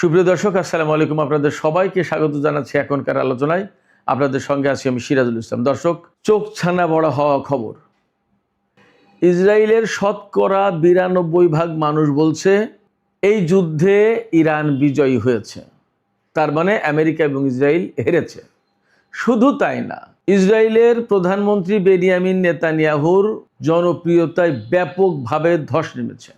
সুপ্রিয় দর্শক, আসসালামু আলাইকুম। আপনাদের সবাইকে স্বাগত জানাচ্ছি এখনকার আলোচনায়। আপনাদের সঙ্গে আছি আমি সিরাজুল ইসলাম। দর্শক, চোখ ছানা বড় হওয়া খবর। ইসরায়েলের শতকরা 92% মানুষ বলছে এই যুদ্ধে ইরান বিজয়ী হয়েছে। তার মানে আমেরিকা এবং ইসরায়েল হেরেছে। শুধু তাই না, ইসরায়েলের প্রধানমন্ত্রী বেনিয়ামিন নেতানিয়াহুর জনপ্রিয়তায় ব্যাপকভাবে ধস নেমেছে।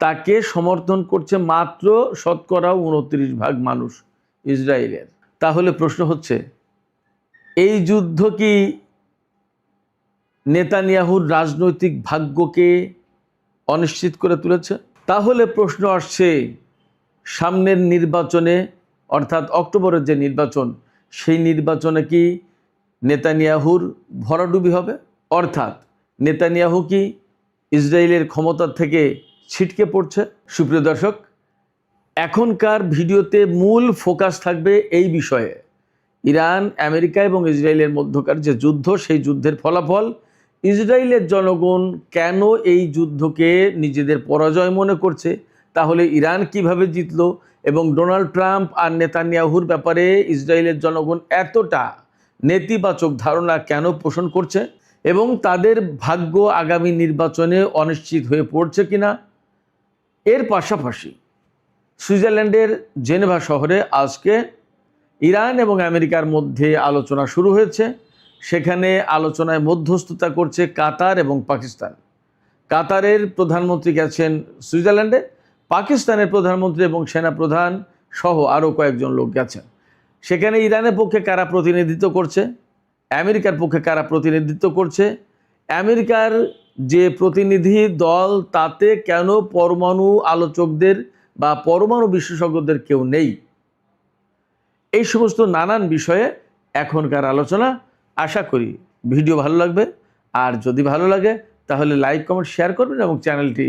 তাকে সমর্থন করছে মাত্র শতকরা 29% মানুষ ইসরায়েলের। তাহলে প্রশ্ন হচ্ছে, এই যুদ্ধ কি নেতানিয়াহুর রাজনৈতিক ভাগ্যকে অনিশ্চিত করে তুলেছে? তাহলে প্রশ্ন আসছে, সামনের নির্বাচনে অর্থাৎ অক্টোবরের যে নির্বাচন, সেই নির্বাচনে কি নেতানিয়াহুর ভরাডুবি হবে? অর্থাৎ নেতানিয়াহু কি ইসরায়েলের ক্ষমতা থেকে ছিটকে পড়ছে? সুপ্রিয় দর্শক, এখনকার ভিডিওতে মূল ফোকাস থাকবে এই বিষয়ে। ইরান, আমেরিকা এবং ইসরায়েলের মধ্যকার যে যুদ্ধ, সেই যুদ্ধের ফলাফল, ইসরায়েলের জনগণ কেন এই যুদ্ধকে নিজেদের পরাজয় মনে করছে, তাহলে ইরান কিভাবে জিতলো, এবং ডোনাল্ড ট্রাম্প আর নেতানিয়াহুর ব্যাপারে ইসরায়েলের জনগণ এতটা নেতিবাচক ধারণা কেন পোষণ করছে, এবং তাদের ভাগ্য আগামী নির্বাচনে অনিশ্চিত হয়ে পড়ছে কিনা। এর পাশাপাশি সুইজারল্যান্ডের জেনেভা শহরে আজকে ইরান এবং আমেরিকার মধ্যে আলোচনা শুরু হয়েছে। সেখানে আলোচনায় মধ্যস্থতা করছে কাতার এবং পাকিস্তান। কাতারের প্রধানমন্ত্রী গেছেন সুইজারল্যান্ডে, পাকিস্তানের প্রধানমন্ত্রী এবং সেনাপ্রধান সহ আরও কয়েকজন লোক গেছেন। সেখানে ইরানের পক্ষে কারা প্রতিনিধিত্ব করছে, আমেরিকার পক্ষে কারা প্রতিনিধিত্ব করছে, আমেরিকার যে প্রতিনিধি দল, তাতে কেন পরমাণু আলোচকদের বা পরমাণু বিশেষজ্ঞদের কেউ নেই, এই সমস্ত নানান বিষয়ে এখনকার আলোচনা। আশা করি ভিডিও ভালো লাগবে, আর যদি ভালো লাগে তাহলে লাইক, কমেন্ট, শেয়ার করবেন এবং চ্যানেলটি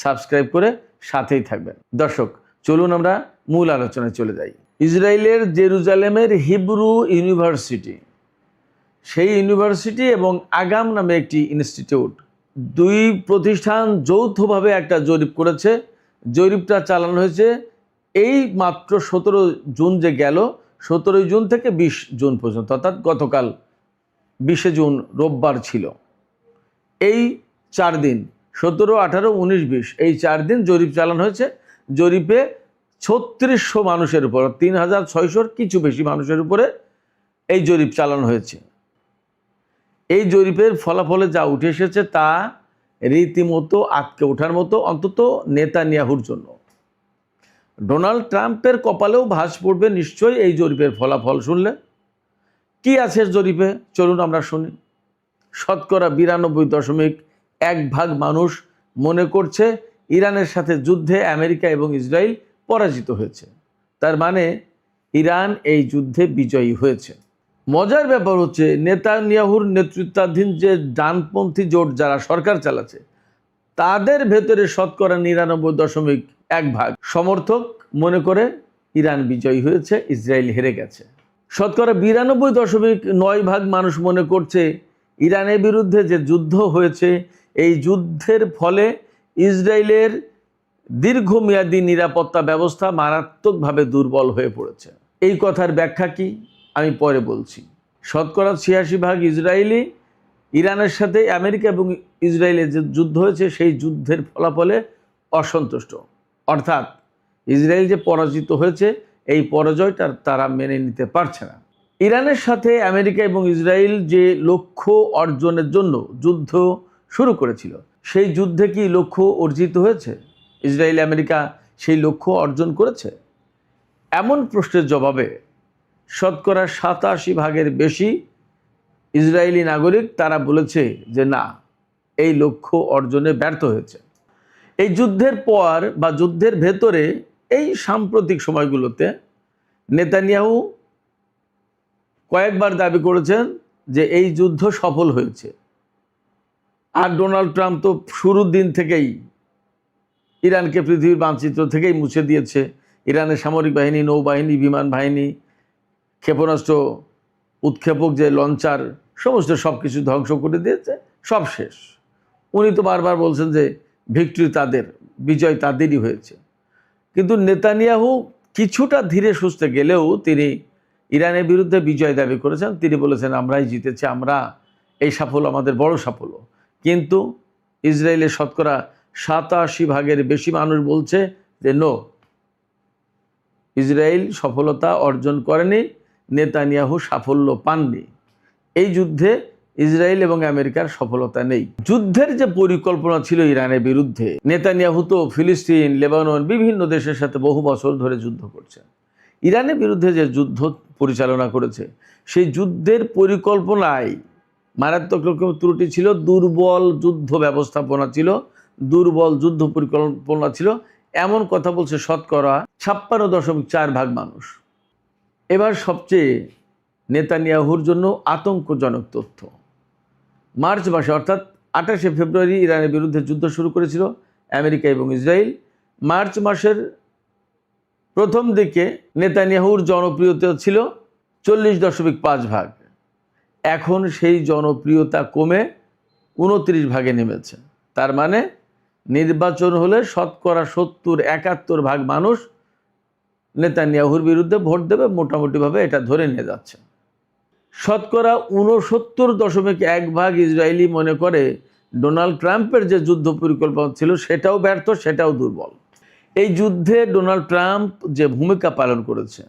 সাবস্ক্রাইব করে সাথেই থাকবেন। দর্শক, চলুন আমরা মূল আলোচনায় চলে যাই। ইসরায়েলের জেরুজালেমের হিব্রু ইউনিভার্সিটি, সেই ইউনিভার্সিটি এবং আগাম নামে একটি ইনস্টিটিউট, দুই প্রতিষ্ঠান যৌথভাবে একটা জরিপ করেছে। জরিপটা চালানো হয়েছে এই মাত্র 17 জুন যে গেল, 17 জুন থেকে 20 জুন পর্যন্ত, অর্থাৎ গতকাল 20 জুন রোববার ছিল। এই 4 দিন, 17, 18, 19, 20, এই 4 দিন জরিপ চালানো হয়েছে। জরিপে 3600 মানুষের উপর, 3600 কিছু বেশি মানুষের উপরে এই জরিপ চালানো হয়েছে। এই জরিপের ফলাফলে যা উঠে এসেছে তা রীতিমতো আটকে ওঠার মতো, অন্তত নেতানিয়াহুর জন্য। ডোনাল্ড ট্রাম্পের কপালেও ভাঁজ পড়বে নিশ্চয়ই এই জরিপের ফলাফল শুনলে। কি আছে জরিপে, চলুন আমরা শুনি। শতকরা 92.1% মানুষ মনে করছে ইরানের সাথে যুদ্ধে আমেরিকা এবং ইসরায়েল পরাজিত হয়েছে। তার মানে ইরান এই যুদ্ধে বিজয়ী হয়েছে। মজার ব্যাপার হচ্ছে, নেতানিয়াহুর নেতৃত্বাধীন যে ডানপন্থী জোট যারা সরকার চালাচ্ছে, তাদের ভেতরে শতকরা 99.1% সমর্থক মনে করে ইরান বিজয়ী হয়েছে, ইসরায়েল হেরে গেছে। শতকরা 92.9% মানুষ মনে করছে ইরানের বিরুদ্ধে যে যুদ্ধ হয়েছে, এই যুদ্ধের ফলে ইসরায়েলের দীর্ঘমেয়াদী নিরাপত্তা ব্যবস্থা মারাত্মকভাবে দুর্বল হয়ে পড়েছে। এই কথার ব্যাখ্যা কি আমি পরে বলছি। শতকরা 86% ইসরায়েলি ইরানের সাথে আমেরিকা এবং ইসরায়েলের যে যুদ্ধ হয়েছে, সেই যুদ্ধের ফলাফলে অসন্তুষ্ট। অর্থাৎ ইসরায়েল যে পরাজিত হয়েছে, এই পরাজয়টা তারা মেনে নিতে পারছে না। ইরানের সাথে আমেরিকা এবং ইসরায়েল যে লক্ষ্য অর্জনের জন্য যুদ্ধ শুরু করেছিল, সেই যুদ্ধে কি লক্ষ্য অর্জিত হয়েছে? ইসরায়েল আমেরিকা সেই লক্ষ্য অর্জন করেছে? এমন প্রশ্নের জবাবে শতকরা 87% বেশি ইসরায়েলি নাগরিক তারা বলেছে যে না, এই লক্ষ্য অর্জনে ব্যর্থ হয়েছে। এই যুদ্ধের পর বা যুদ্ধের ভেতরে এই সাম্প্রতিক সময়গুলোতে নেতানিয়াহু কয়েকবার দাবি করেছেন যে এই যুদ্ধ সফল হয়েছে। আর ডোনাল্ড ট্রাম্প তো শুরুর দিন থেকেই ইরানকে পৃথিবীর মানচিত্র থেকেই মুছে দিয়েছে। ইরানের সামরিক বাহিনী, নৌবাহিনী, বিমান বাহিনী, ক্ষেপণাস্ত্র, উৎক্ষেপক যে লঞ্চার, সমস্ত সব কিছু ধ্বংস করে দিয়েছে, সব শেষ। উনি তো বারবার বলছেন যে ভিক্টরি তাদের, বিজয় তাদেরই হয়েছে। কিন্তু নেতানিয়াহু কিছুটা ধীরে সুস্থে গেলেও তিনি ইরানের বিরুদ্ধে বিজয় দাবি করেছেন। তিনি বলেছেন আমরাই জিতেছি, আমরা এই সাফল্য আমাদের বড় সাফল্য। কিন্তু ইসরায়েলের শতকরা 87% বেশি মানুষ বলছে যে নো, ইসরায়েল সফলতা অর্জন করেনি, নেতানিয়াহু সাফল্য পাননি। এই যুদ্ধে ইসরায়েল এবং আমেরিকার সফলতা নেই। যুদ্ধের যে পরিকল্পনা ছিল ইরানের বিরুদ্ধে, নেতানিয়াহু তো ফিলিস্তিন, লেবানন বিভিন্ন দেশের সাথে বহু বছর ধরে যুদ্ধ করছে। ইরানের বিরুদ্ধে যে যুদ্ধ পরিচালনা করেছে, সেই যুদ্ধের পরিকল্পনায় মারাত্মক রকম ত্রুটি ছিল, দুর্বল যুদ্ধ ব্যবস্থাপনা ছিল, দুর্বল যুদ্ধ পরিকল্পনা ছিল, এমন কথা বলছে শতকরা 56.4% মানুষ। এবার সবচেয়ে নেতানিয়াহুর জন্য আতঙ্কজনক তথ্য, মার্চ মাসে অর্থাৎ 28শে ফেব্রুয়ারি ইরানের বিরুদ্ধে যুদ্ধ শুরু করেছিল আমেরিকা এবং ইসরায়েল। মার্চ মাসের প্রথম দিকে নেতানিয়াহুর জনপ্রিয়তা ছিল 40.5%। এখন সেই জনপ্রিয়তা কমে 29% নেমেছে। তার মানে নির্বাচন হলে শতকরা 70-71% মানুষ নেতানিয়াহুর বিরুদ্ধে ভোট দেবে, মোটামুটিভাবে এটা ধরে নিয়ে যাচ্ছে। শতকরা 69.1% ইসরায়েলি মনে করে ডোনাল্ড ট্রাম্পের যে যুদ্ধ পরিকল্পনা ছিল সেটাও ব্যর্থ, সেটাও দুর্বল। এই যুদ্ধে ডোনাল্ড ট্রাম্প যে ভূমিকা পালন করেছে,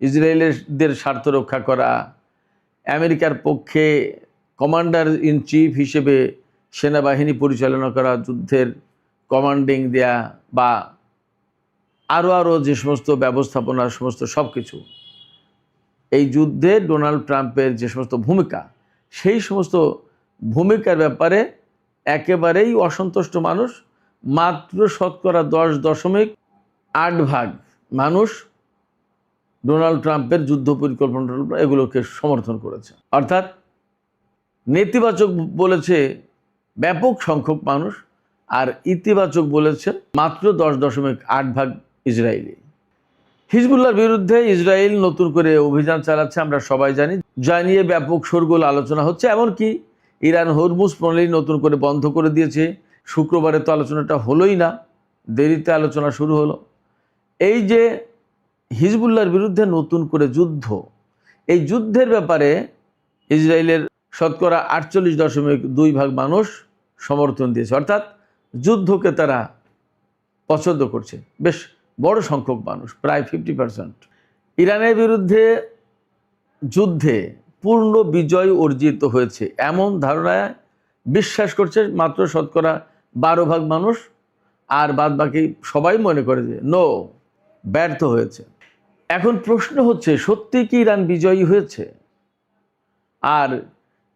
ইসরায়েলের স্বার্থ রক্ষা করা, আমেরিকার পক্ষে কমান্ডার ইন চিফ হিসেবে সেনাবাহিনী পরিচালনা করা, যুদ্ধের কমান্ডিং দেয়া বা আরও যে সমস্ত ব্যবস্থাপনা সমস্ত সব কিছু, এই যুদ্ধে ডোনাল্ড ট্রাম্পের যে সমস্ত ভূমিকা, সেই সমস্ত ভূমিকার ব্যাপারে একেবারেই অসন্তুষ্ট মানুষ। মাত্র শতকরা 10.8% মানুষ ডোনাল্ড ট্রাম্পের যুদ্ধ পরিকল্পনা এগুলোকে সমর্থন করেছে। অর্থাৎ নেতিবাচক বলেছে ব্যাপক সংখ্যক মানুষ, আর ইতিবাচক বলেছে মাত্র 10.8% ইসরায়েলি। হিজবুল্লাহর বিরুদ্ধে ইসরায়েল নতুন করে অভিযান চালাচ্ছে, আমরা সবাই জানি, যা নিয়ে ব্যাপক শোরগোল আলোচনা হচ্ছে। এমনকি ইরান হরমুজ প্রণালী নতুন করে বন্ধ করে দিয়েছে। শুক্রবারে তো আলোচনাটা হলোই না, দেরিতে আলোচনা শুরু হলো। এই যে হিজবুল্লাহর বিরুদ্ধে নতুন করে যুদ্ধ, এই যুদ্ধের ব্যাপারে ইসরায়েলের শতকরা 48.2% মানুষ সমর্থন দিয়েছে। অর্থাৎ যুদ্ধকে তারা পছন্দ করছে, বেশ বড় সংখ্যক মানুষ, প্রায় 50%। ইরানের বিরুদ্ধে যুদ্ধে পূর্ণ বিজয় অর্জিত হয়েছে এমন ধারণায় বিশ্বাস করছে মাত্র শতকরা 12% মানুষ, আর বাদ বাকি সবাই মনে করে যে নো, ব্যর্থ হয়েছে। এখন প্রশ্ন হচ্ছে, সত্যি কি ইরান বিজয়ী হয়েছে? আর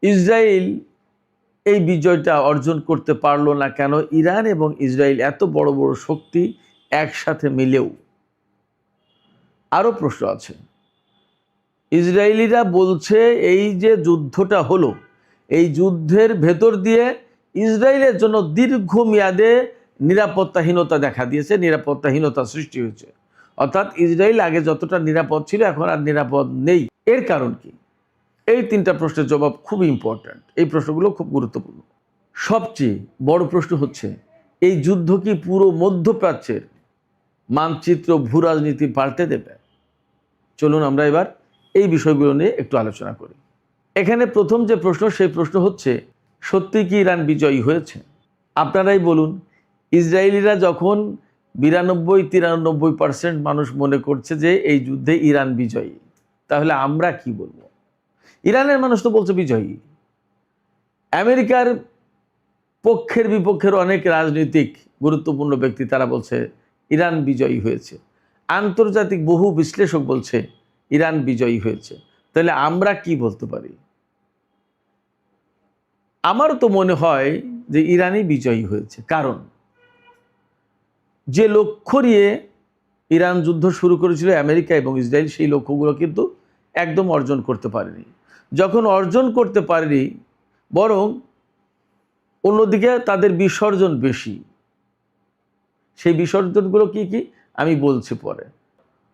ইসরায়েল এই বিজয়টা অর্জন করতে পারলো না কেন? ইরান এবং ইসরায়েল এত বড় বড় শক্তি একসাথে মিলেও আরও প্রশ্ন আছে। ইসরায়েলিরা বলছে এই যে যুদ্ধটা হলো, এই যুদ্ধের ভেতর দিয়ে ইসরায়েলের জন্য দীর্ঘমেয়াদে নিরাপত্তাহীনতা দেখা দিয়েছে, নিরাপত্তাহীনতা সৃষ্টি হয়েছে। অর্থাৎ ইসরায়েল আগে যতটা নিরাপদ ছিল এখন আর নিরাপদ নেই। এর কারণ কি? এই 3টা প্রশ্নের জবাব খুব ইম্পর্ট্যান্ট। এই প্রশ্নগুলো খুব গুরুত্বপূর্ণ। সবচেয়ে বড় প্রশ্ন হচ্ছে, এই যুদ্ধ কি পুরো মধ্যপ্রাচ্যের মানচিত্র, ভূ রাজনীতি পাল্টে দেবে? চলুন আমরা এবার এই বিষয়গুলো নিয়ে একটু আলোচনা করি। এখানে প্রথম যে প্রশ্ন, সেই প্রশ্ন হচ্ছে, সত্যি কি ইরান বিজয়ী হয়েছে? আপনারাই বলুন, ইসরায়েলিরা যখন 92-93% মানুষ মনে করছে যে এই যুদ্ধে ইরান বিজয়ী, তাহলে আমরা কি বলবো? ইরানের মানুষ তো বলছে বিজয়ী। আমেরিকার পক্ষের বিপক্ষের অনেক রাজনৈতিক গুরুত্বপূর্ণ ব্যক্তি তারা বলছে ইরান বিজয়ী হয়েছে। আন্তর্জাতিক বহু বিশ্লেষক বলছে ইরান বিজয়ী হয়েছে। তাহলে আমরা কি বলতে পারি? আমার তো মনে হয় যে ইরানই বিজয়ী হয়েছে। কারণ যে লক্ষ্য নিয়ে ইরান যুদ্ধ শুরু করেছিল আমেরিকা এবং ইসরায়েল, সেই লক্ষ্যগুলো কিন্তু একদম অর্জন করতে পারেনি। যখন অর্জন করতে পারেনি, বরং অন্যদিকে তাদের বিসর্জন বেশি। সেই বিসর্জনগুলো কি কি আমি বলছি পরে।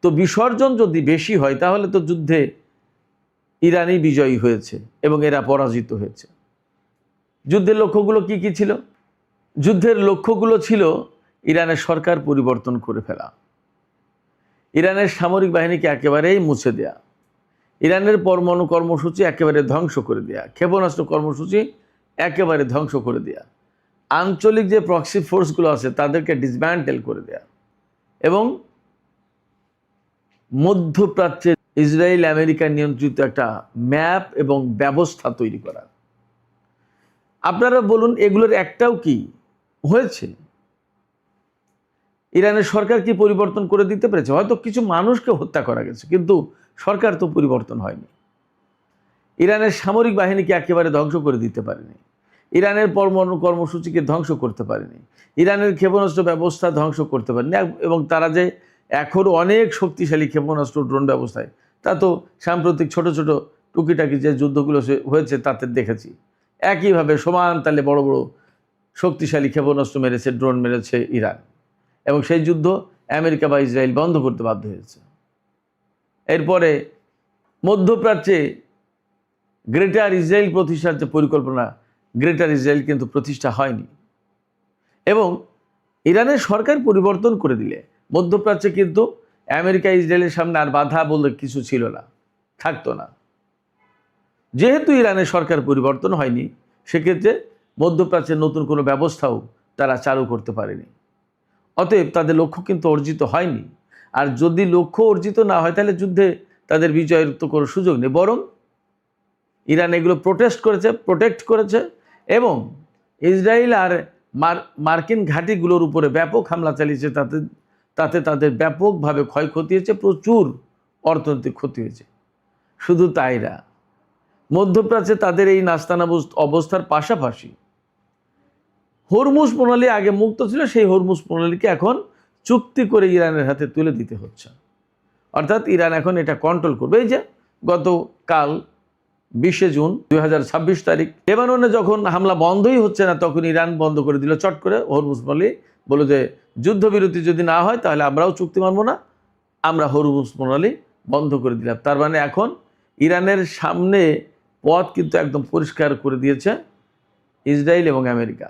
তো বিসর্জন যদি বেশি হয় তাহলে তো যুদ্ধে ইরানই বিজয়ী হয়েছে এবং এরা পরাজিত হয়েছে। যুদ্ধের লক্ষ্যগুলো কি কি ছিল? যুদ্ধের লক্ষ্যগুলো ছিল ইরানের সরকার পরিবর্তন করে ফেলা, ইরানের সামরিক বাহিনীকে একেবারেই মুছে দেয়া, ইরানের পরমাণু কর্মসূচি একেবারে ধ্বংস করে দেয়া, ক্ষেপণাস্ত্র কর্মসূচি একেবারে ধ্বংস করে দেয়া, আঞ্চলিক যে প্রক্সি ফোর্সগুলো আছে তাদেরকে ডিসম্যান্টেল করে দেয়া এবং মধ্যপ্রাচ্যে ইসরায়েল আমেরিকা নিয়ন্ত্রিত একটা ম্যাপ এবং ব্যবস্থা তৈরি করা। আপনারা বলুন এগুলোর একটাও কি হয়েছে? ইরানের সরকার কি পরিবর্তন করে দিতে পেরেছে? হয়তো কিছু মানুষকে হত্যা করা গেছে, কিন্তু সরকার তো পরিবর্তন হয়নি। ইরানের সামরিক বাহিনীকে একেবারে ধ্বংস করে দিতে পারেনি, ইরানের পরমাণু কর্মসূচিকে ধ্বংস করতে পারেনি, ইরানের ক্ষেপণাস্ত্র ব্যবস্থা ধ্বংস করতে পারেনি, এবং তারা যে এখনও অনেক শক্তিশালী ক্ষেপণাস্ত্র ড্রোন ব্যবস্থায়, তা তো সাম্প্রতিক ছোট ছোট টুকিটাকি যে যুদ্ধগুলো হয়েছে তাতে দেখেছি। একইভাবে সমান তালে বড় বড় শক্তিশালী ক্ষেপণাস্ত্র মেরেছে, ড্রোন মেরেছে ইরান, এবং সেই যুদ্ধ আমেরিকা বা ইসরায়েল বন্ধ করতে বাধ্য হয়েছে। এরপরে মধ্যপ্রাচ্যে গ্রেটার ইসরায়েল প্রতিষ্ঠার যে পরিকল্পনা, গ্রেটার ইসরায়েল কিন্তু প্রতিষ্ঠা হয়নি। এবং ইরানের সরকার পরিবর্তন করে দিলে মধ্যপ্রাচ্যে কিন্তু আমেরিকা ইসরায়েলের সামনে আর বাধা বলতে কিছু ছিল না, থাকতো না। যেহেতু ইরানের সরকার পরিবর্তন হয়নি, সেক্ষেত্রে মধ্যপ্রাচ্যের নতুন কোনো ব্যবস্থাও তারা চালু করতে পারেনি। অতএব তাদের লক্ষ্য কিন্তু অর্জিত হয়নি। আর যদি লক্ষ্য অর্জিত না হয় তাহলে যুদ্ধে তাদের বিজয়ের তো কোনো সুযোগ নেই, বরং ইরান এগুলো প্রোটেক্ট করেছে এবং ইসরায়েল আর মার্কিন ঘাঁটিগুলোর উপরে ব্যাপক হামলা চালিয়েছে। তাতে তাদের ব্যাপকভাবে ক্ষয়ক্ষতি হয়েছে, প্রচুর অর্থনৈতিক ক্ষতি হয়েছে। শুধু তাই না, মধ্যপ্রাচ্যে তাদের এই নাস্তানা অবস্থার পাশাপাশি হরমুজ প্রণালী আগে মুক্ত ছিল, সেই হরমুজ প্রণালীকে এখন চুক্তি করে ইরানের হাতে তুলে দিতে হচ্ছে। অর্থাৎ ইরান এখন এটা কন্ট্রোল করবে। এই যে গতকাল 20 জুন 2026 তারিখ লেবাননে যখন হামলা বন্ধই হচ্ছে না, তখন ইরান বন্ধ করে দিল চট করে হরমুজ প্রণালী, বলল যে যুদ্ধবিরতি যদি না হয় তাহলে আমরাও চুক্তি মানব না, আমরা হরমুজ প্রণালী বন্ধ করে দিলাম। তার মানে এখন ইরানের সামনে পথ কিন্তু একদম পরিষ্কার করে দিয়েছে ইসরায়েল এবং আমেরিকা।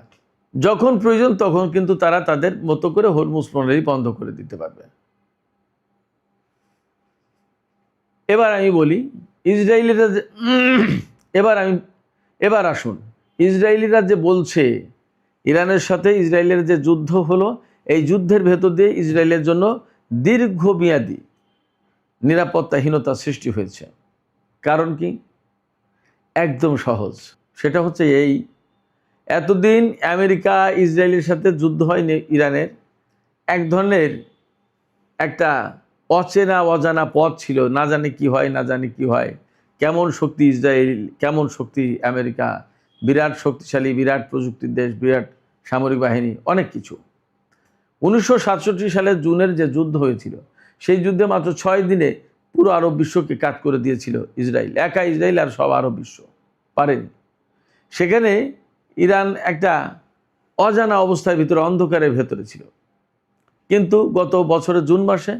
যখন প্রয়োজন তখন কিন্তু তারা তাদের মতো করে হরমুজ প্রণালী বন্ধ করে দিতে পারবে। এবার আমি বলি ইসরায়েলিরা এবার আসুন, ইসরায়েলিরা যে বলছে ইরানের সাথে ইসরায়েলের যে যুদ্ধ হলো, এই যুদ্ধের ভেতর দিয়ে ইসরায়েলের জন্য দীর্ঘমেয়াদী নিরাপত্তাহীনতা সৃষ্টি হয়েছে। কারণ কি? একদম সহজ, সেটা হচ্ছে এই, এতদিন আমেরিকা ইসরায়েলের সাথে যুদ্ধ হয়নি ইরানের, এক ধরনের একটা অচেনা অজানা পথ ছিল, না জানি কি হয়, না জানি কি হয়, কেমন শক্তি ইসরায়েল, কেমন শক্তি আমেরিকা, বিরাট শক্তিশালী, বিরাট প্রযুক্তির দেশ, বিরাট সামরিক বাহিনী, অনেক কিছু। 1967 সালের জুনের যে যুদ্ধ হয়েছিল, সেই যুদ্ধে মাত্র 6 দিনে পুরো আরব বিশ্বকে কাত করে দিয়েছিল ইসরায়েল, একা ইসরায়েল আর সব আরব বিশ্ব পারেনি। সেখানে ইরান একটা অজানা অবস্থার ভিতরে, অন্ধকারের ভেতরে ছিল। কিন্তু গত বছরের জুন মাসে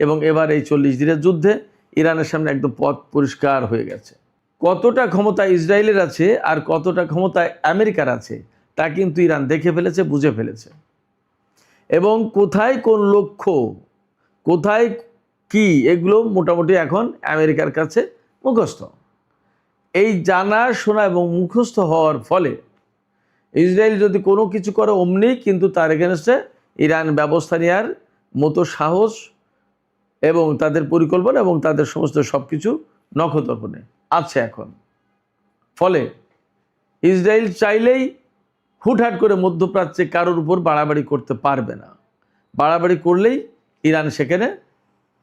এবং এবার এই 40 দিনের যুদ্ধে ইরানের সামনে একদম পথ পরিষ্কার হয়ে গেছে। কতটা ক্ষমতা ইসরায়েলের আছে আর কতটা ক্ষমতা আমেরিকার আছে তা কিন্তু ইরান দেখে ফেলেছে, বুঝে ফেলেছে। এবং কোথায় কোন লক্ষ্য, কোথায় কি, এগুলো মোটামুটি এখন আমেরিকার কাছে মুখস্থ। এই জানা শোনা এবং মুখস্থ হওয়ার ফলে ইসরায়েল যদি কোনো কিছু করে অমনি কিন্তু তার এগেনস্টে ইরান ব্যবস্থা নেওয়ার মতো সাহস এবং তাদের পরিকল্পনা এবং তাদের সমস্ত সব কিছু নখদর্পণে আছে এখন। ফলে ইসরায়েল চাইলেই হুটহাট করে মধ্যপ্রাচ্যে কারোর উপর বাড়াবাড়ি করতে পারবে না। বাড়াবাড়ি করলেই ইরান সেখানে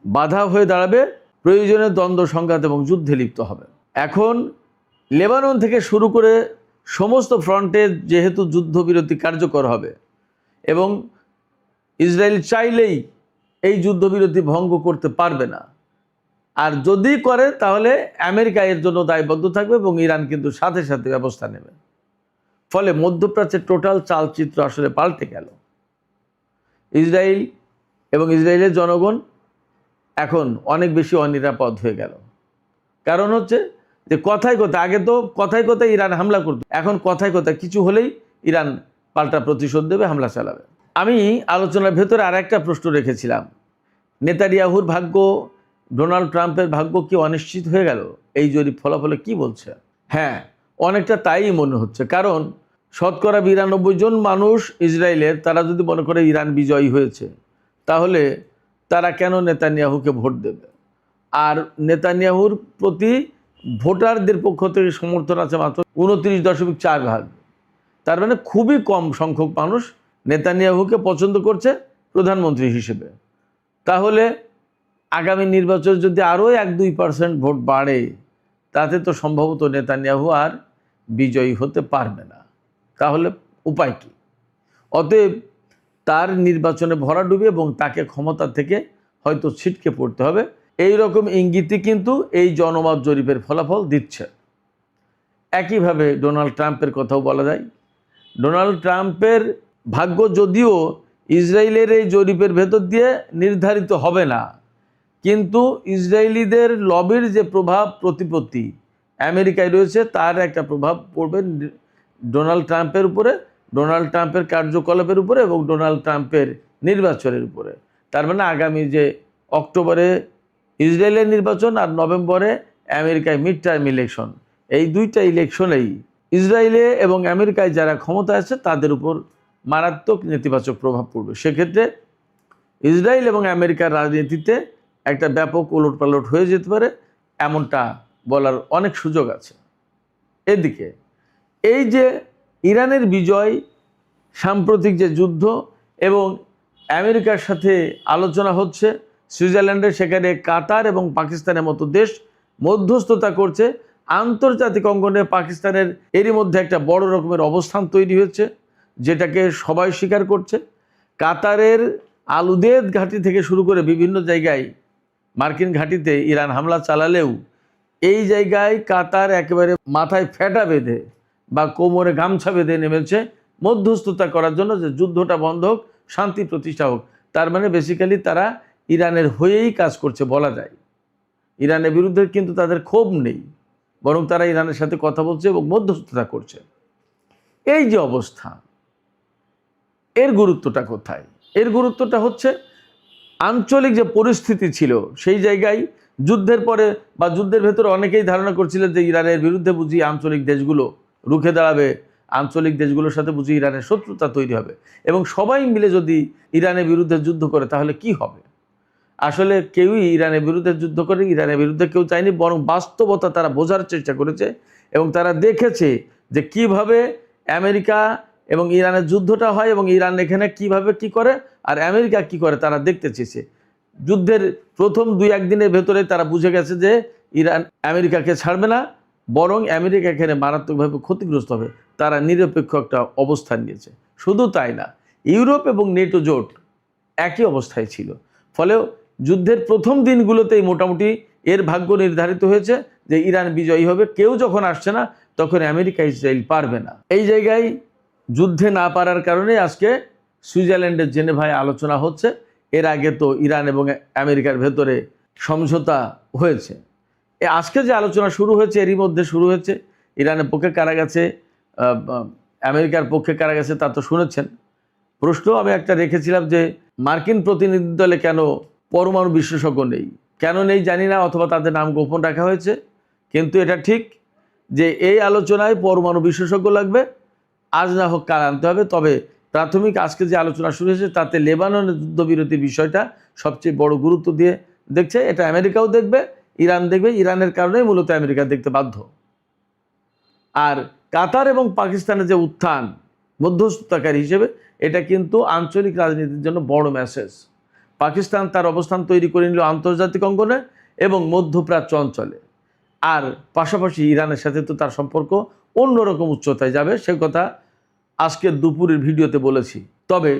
বাধা হয়ে দাঁড়াবে, প্রয়োজনে দ্বন্দ্ব সংঘাত এবং যুদ্ধে লিপ্ত হবে। এখন লেবানন থেকে শুরু করে সমস্ত ফ্রন্টে যেহেতু যুদ্ধবিরতি কার্যকর হবে এবং ইসরায়েল চাইলেই এই যুদ্ধবিরতি ভঙ্গ করতে পারবে না, আর যদি করে তাহলে আমেরিকা এর জন্য দায়বদ্ধ থাকবে এবং ইরান কিন্তু সাথে সাথে ব্যবস্থা নেবে। ফলে মধ্যপ্রাচ্যের টোটাল চালচিত্র আসলে পাল্টে গেল। ইসরায়েল এবং ইসরায়েলের জনগণ এখন অনেক বেশি অনিরাপদ হয়ে গেল। কারণ হচ্ছে যে কথায় কথায়, আগে তো কথায় কথায় ইরান হামলা করত, এখন কথায় কথায় কিছু হলেই ইরান পাল্টা প্রতিশোধ দেবে, হামলা চালাবে। আমি আলোচনার ভেতরে আর একটা প্রশ্ন রেখেছিলাম, নেতানিয়াহুর ভাগ্য, ডোনাল্ড ট্রাম্পের ভাগ্য কি অনিশ্চিত হয়ে গেল এই জরিপ ফলাফলে? কি বলছে? হ্যাঁ, অনেকটা তাই মনে হচ্ছে। কারণ শতকরা 92 জন মানুষ ইসরায়েলের, তারা যদি মনে করে ইরান বিজয়ী হয়েছে, তাহলে তারা কেন নেতানিয়াহুকে ভোট দেবে? আর নেতানিয়াহুর প্রতি ভোটারদের পক্ষ থেকে সমর্থন আছে মাত্র 29.4%। তার মানে খুবই কম সংখ্যক মানুষ নেতানিয়াহুকে পছন্দ করছে প্রধানমন্ত্রী হিসেবে। তাহলে আগামী নির্বাচন যদি আরও 1-2% ভোট বাড়ে, তাতে তো সম্ভবত নেতানিয়াহু আর বিজয়ী হতে পারবে না। তাহলে উপায় কি? অতএব তার নির্বাচনে ভরাডুবি এবং তাকে ক্ষমতা থেকে হয়তো ছিটকে পড়তে হবে, এই রকম ইঙ্গিতই কিন্তু এই জনমত জরিপের ফলাফল দিচ্ছে। একইভাবে ডোনাল্ড ট্রাম্পের কথাও বলা যায়। ডোনাল্ড ট্রাম্পের ভাগ্য যদিও ইসরায়েলের এই জরিপের ভেতর দিয়ে নির্ধারিত হবে না, কিন্তু ইসরায়েলিদের লবির যে প্রভাব প্রতিপত্তি আমেরিকায় রয়েছে, তার একটা প্রভাব পড়বে ডোনাল্ড ট্রাম্পের উপরে, ডোনাল্ড ট্রাম্পের কার্যকলাপের উপরে এবং ডোনাল্ড ট্রাম্পের নির্বাচনের উপরে। তার মানে আগামী যে অক্টোবরে ইসরায়েলের নির্বাচন আর নভেম্বরে আমেরিকায় মিড টার্ম ইলেকশন, এই দুইটা ইলেকশনেই ইসরায়েলে এবং আমেরিকায় যারা ক্ষমতা আছে তাদের উপর মারাত্মক নেতিবাচক প্রভাব পড়বে। সেক্ষেত্রে ইসরায়েল এবং আমেরিকার রাজনীতিতে একটা ব্যাপক ওলটপালট হয়ে যেতে পারে, এমনটা বলার অনেক সুযোগ আছে। এদিকে এই যে ইরানের বিজয়, সাম্প্রতিক যে যুদ্ধ এবং আমেরিকার সাথে আলোচনা হচ্ছে সুইজারল্যান্ডে, সেখানে কাতার এবং পাকিস্তানের মতো দেশ মধ্যস্থতা করছে। আন্তর্জাতিক অঙ্গনে পাকিস্তানের এরই মধ্যে একটা বড় রকমের অবস্থান তৈরি হয়েছে, যেটাকে সবাই স্বীকার করছে। কাতারের আলুদেদ ঘাঁটি থেকে শুরু করে বিভিন্ন জায়গায় মার্কিন ঘাঁটিতে ইরান হামলা চালালেও এই জায়গায় কাতার একেবারে মাথায় ফেটা বেঁধে বা কোমরে গামছা বেঁধে নেমেছে মধ্যস্থতা করার জন্য, যে যুদ্ধটা বন্ধ হোক, শান্তি প্রতিষ্ঠা হোক। তার মানে বেসিক্যালি তারা ইরানের হয়েই কাজ করছে বলা যায়। ইরানের বিরুদ্ধে কিন্তু তাদের ক্ষোভ নেই, বরং তারা ইরানের সাথে কথা বলছে এবং মধ্যস্থতা করছে। এই যে অবস্থা, এর গুরুত্বটা কোথায়? এর গুরুত্বটা হচ্ছে আঞ্চলিক যে পরিস্থিতি ছিল সেই জায়গায় যুদ্ধের পরে বা যুদ্ধের ভেতরে অনেকেই ধারণা করছিলেন যে ইরানের বিরুদ্ধে বুঝি আঞ্চলিক দেশগুলো রুখে দাঁড়াবে, আঞ্চলিক দেশগুলোর সাথে বুঝি ইরানের শত্রুতা তৈরি হবে এবং সবাই মিলে যদি ইরানের বিরুদ্ধে যুদ্ধ করে তাহলে কি হবে। আসলে কেউই ইরানের বিরুদ্ধে যুদ্ধ করে ইরানের বিরুদ্ধে কেউ চায়নি, বরং বাস্তবতা তারা বোঝার চেষ্টা করেছে এবং তারা দেখেছে যে কিভাবে আমেরিকা এবং ইরানের যুদ্ধটা হয় এবং ইরান এখানে কিভাবে কি করে আর আমেরিকা কি করে তারা দেখতে চেয়েছে। যুদ্ধের প্রথম 2-1 দিনের ভেতরে তারা বুঝে গেছে যে ইরান আমেরিকাকে ছাড়বে না, বরং আমেরিকা এখানে মারাত্মকভাবে ক্ষতিগ্রস্ত হবে। তারা নিরপেক্ষ একটা অবস্থান নিয়েছে। শুধু তাই না, ইউরোপ এবং নেটো জোট একই অবস্থায় ছিল। ফলে যুদ্ধের প্রথম দিনগুলোতেই মোটামুটি এর ভাগ্য নির্ধারিত হয়েছে যে ইরান বিজয়ী হবে। কেউ যখন আসছে না তখন আমেরিকা ইসরায়েল পারবে না। এই জায়গায় যুদ্ধে না পারার কারণে আজকে সুইজারল্যান্ডের জেনেভায় আলোচনা হচ্ছে। এর আগে তো ইরান এবং আমেরিকার ভেতরে সমঝোতা হয়েছে। আজকে যে আলোচনা শুরু হয়েছে এরই মধ্যে শুরু হয়েছে। ইরানের পক্ষে কারা গেছে, আমেরিকার পক্ষে কারা গেছে তা তো শুনেছেন। প্রশ্ন আমি একটা রেখেছিলাম যে মার্কিন প্রতিনিধি দলে কেন পরমাণু বিশেষজ্ঞ নেই? কেন নেই জানি না, অথবা তাদের নাম গোপন রাখা হয়েছে। কিন্তু এটা ঠিক যে এই আলোচনায় পরমাণু বিশেষজ্ঞ লাগবে, আজ না হোক কাল আনতে হবে। তবে প্রাথমিক আজকে যে আলোচনা শুরু হয়েছে তাতে লেবাননের যুদ্ধবিরতি বিষয়টা সবচেয়ে বড় গুরুত্ব দিয়ে দেখছে। এটা আমেরিকাও দেখবে, ইরান দেখবে। ইরানের কারণেই মূলত আমেরিকা দেখতে বাধ্য। আর কাতার এবং পাকিস্তানের যে উত্থান মধ্যস্থতাকারী হিসেবে, এটা কিন্তু আঞ্চলিক রাজনীতির জন্য বড় মেসেজ। পাকিস্তান তার অবস্থান তৈরি করে নিল আন্তর্জাতিক অঙ্গনে এবং মধ্যপ্রাচ্য অঞ্চলে। আর পাশাপাশি ইরানের সাথে তো তার সম্পর্ক অন্যরকম উচ্চতায় যাবে, সে কথা আজকের দুপুরের ভিডিওতে বলেছি। তবে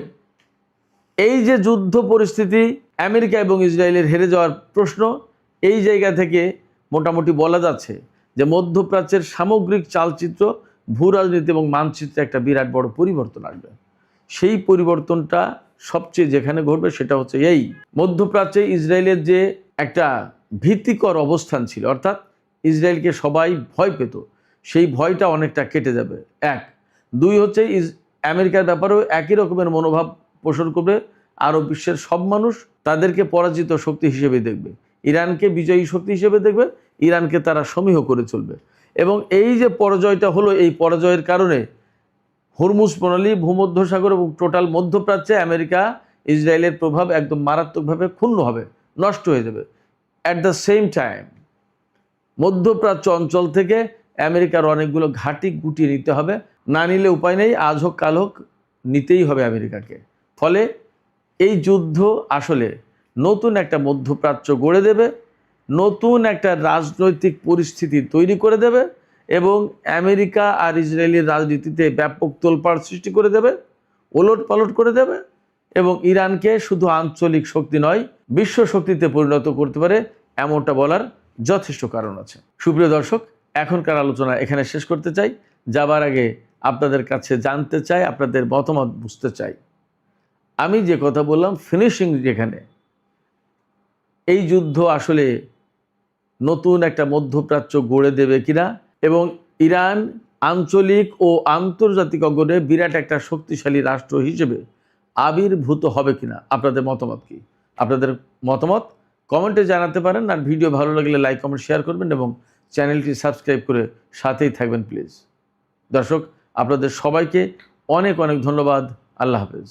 এই যে যুদ্ধ পরিস্থিতি, আমেরিকা এবং ইসরায়েলের হেরে যাওয়ার প্রশ্ন, এই জায়গা থেকে মোটামুটি বলা যাচ্ছে যে মধ্যপ্রাচ্যের সামগ্রিক চালচিত্র, ভূ রাজনীতি এবং মানচিত্রে একটা বিরাট বড় পরিবর্তন আসবে। সেই পরিবর্তনটা সবচেয়ে যেখানে ঘটবে সেটা হচ্ছে এই মধ্যপ্রাচ্যে ইসরায়েলের যে একটা ভীতিকর অবস্থান ছিল, অর্থাৎ ইসরায়েলকে সবাই ভয় পেত, সেই ভয়টা অনেকটা কেটে যাবে। 1, 2 হচ্ছে আমেরিকার ব্যাপারেও একই রকমের মনোভাব পোষণ করবে, আরব বিশ্বের সব মানুষ তাদেরকে পরাজিত শক্তি হিসেবে দেখবে, ইরানকে বিজয়ী শক্তি হিসেবে দেখবে, ইরানকে তারা সমীহ করে চলবে। এবং এই যে পরাজয়টা হলো, এই পরাজয়ের কারণে হরমুজ প্রণালী, ভূমধ্যসাগর এবং টোটাল মধ্যপ্রাচ্যে আমেরিকা ইসরায়েলের প্রভাব একদম মারাত্মকভাবে ক্ষুণ্ণ হবে, নষ্ট হয়ে যাবে। অ্যাট দ্য সেম টাইম মধ্যপ্রাচ্য অঞ্চল থেকে আমেরিকার অনেকগুলো ঘাঁটি গুটিয়ে নিতে হবে, না নিলে উপায় নেই, আজ হোক কাল হোক নিতেই হবে আমেরিকাকে। ফলে এই যুদ্ধ আসলে নতুন একটা মধ্যপ্রাচ্য গড়ে দেবে, নতুন একটা রাজনৈতিক পরিস্থিতি তৈরি করে দেবে এবং আমেরিকা আর ইসরায়েলের রাজনীতিতে ব্যাপক তোলপাড় সৃষ্টি করে দেবে, ওলট পালট করে দেবে এবং ইরানকে শুধু আঞ্চলিক শক্তি নয়, বিশ্ব শক্তিতে পরিণত করতে পারে, এমনটা বলার যথেষ্ট কারণ আছে। সুপ্রিয় দর্শক, এখনকার আলোচনা এখানে শেষ করতে চাই। যাবার আগে আপনাদের কাছে জানতে চাই, আপনাদের মতামত বুঝতে চাই। আমি যে কথা বললাম ফিনিশিং যেখানে, এই যুদ্ধ আসলে নতুন একটা মধ্যপ্রাচ্য গড়ে দেবে কিনা এবং ইরান আঞ্চলিক ও আন্তর্জাতিক অঙ্গনে বিরাট একটা শক্তিশালী রাষ্ট্র হিসেবে আবির্ভূত হবে কিনা, আপনাদের মতামত কি? আপনাদের মতামত কমেন্টে জানাতে পারেন। আর ভিডিও ভালো লাগলে লাইক কমেন্ট শেয়ার করবেন এবং চ্যানেলটি সাবস্ক্রাইব করে সাথেই থাকবেন প্লিজ। দর্শক, আপনাদের সবাইকে অনেক অনেক ধন্যবাদ। আল্লাহ হাফেজ।